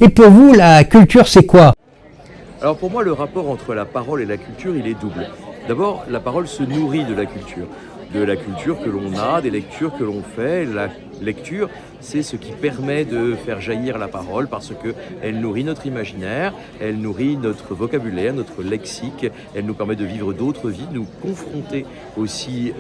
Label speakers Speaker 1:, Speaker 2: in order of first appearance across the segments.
Speaker 1: Et pour vous, la culture, c'est quoi?
Speaker 2: Alors pour moi, le rapport entre la parole et la culture, il est double. D'abord, la parole se nourrit de la culture que l'on a, des lectures que l'on fait. La lecture, c'est ce qui permet de faire jaillir la parole parce qu'elle nourrit notre imaginaire, elle nourrit notre vocabulaire, notre lexique, elle nous permet de vivre d'autres vies, de nous confronter aussi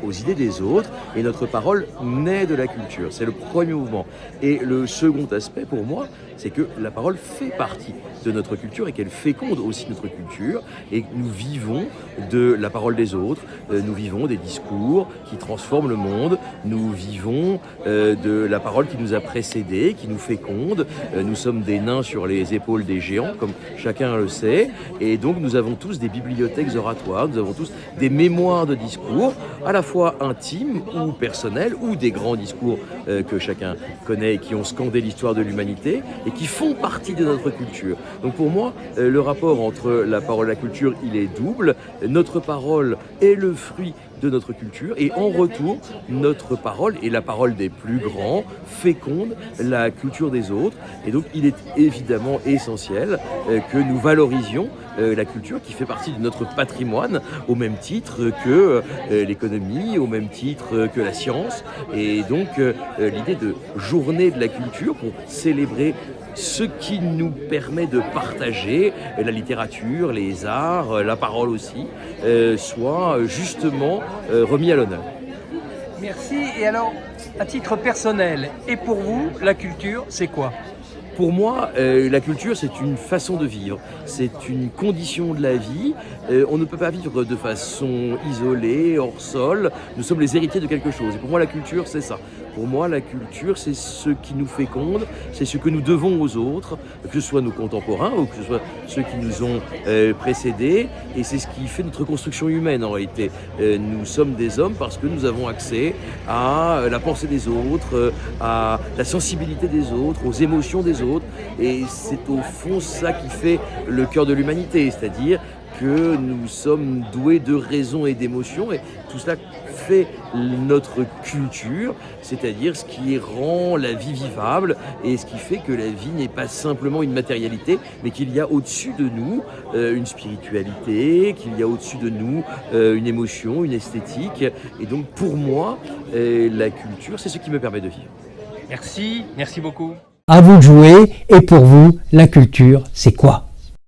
Speaker 2: aux idées des autres, et notre parole naît de la culture. C'est le premier mouvement. Et le second aspect pour moi, c'est que la parole fait partie de notre culture et qu'elle féconde aussi notre culture, et nous vivons de la parole des autres, nous vivons des discours qui transforment le monde, nous vivons de la parole qui nous a précédés, qui nous féconde. Nous sommes des nains sur les épaules des géants, comme chacun le sait, et donc nous avons tous des bibliothèques oratoires, nous avons tous des mémoires de discours, à la fois intimes ou personnels, ou des grands discours que chacun connaît et qui ont scandé l'histoire de l'humanité et qui font partie de notre culture. Donc pour moi, le rapport entre la parole et la culture, il est double. Notre parole est le fruit de notre culture, et en retour, notre parole et la parole des plus grands féconde la culture des autres. Et donc il est évidemment essentiel que nous valorisions la culture qui fait partie de notre patrimoine, au même titre que l'économie, au même titre que la science. Et donc l'idée de journée de la culture pour célébrer ce qui nous permet de partager la littérature, les arts, la parole aussi, soit justement remis à l'honneur.
Speaker 3: Merci. Et alors, à titre personnel, et pour vous, la culture, c'est quoi?
Speaker 2: Pour moi, la culture, c'est une façon de vivre, c'est une condition de la vie. On ne peut pas vivre de façon isolée, hors sol. Nous sommes les héritiers de quelque chose. Et pour moi, la culture, c'est ça. Pour moi, la culture, c'est ce qui nous féconde, c'est ce que nous devons aux autres, que ce soit nos contemporains ou que ce soit ceux qui nous ont précédés. Et c'est ce qui fait notre construction humaine, en réalité. Nous sommes des hommes parce que nous avons accès à la pensée des autres, à la sensibilité des autres, aux émotions des autres. Et c'est au fond ça qui fait le cœur de l'humanité, c'est-à-dire que nous sommes doués de raison et d'émotion, et tout cela fait notre culture, c'est-à-dire ce qui rend la vie vivable et ce qui fait que la vie n'est pas simplement une matérialité, mais qu'il y a au-dessus de nous une spiritualité, qu'il y a au-dessus de nous une émotion, une esthétique. Et donc pour moi, la culture, c'est ce qui me permet de vivre.
Speaker 3: Merci beaucoup.
Speaker 1: À vous de jouer, et pour vous, la culture, c'est quoi?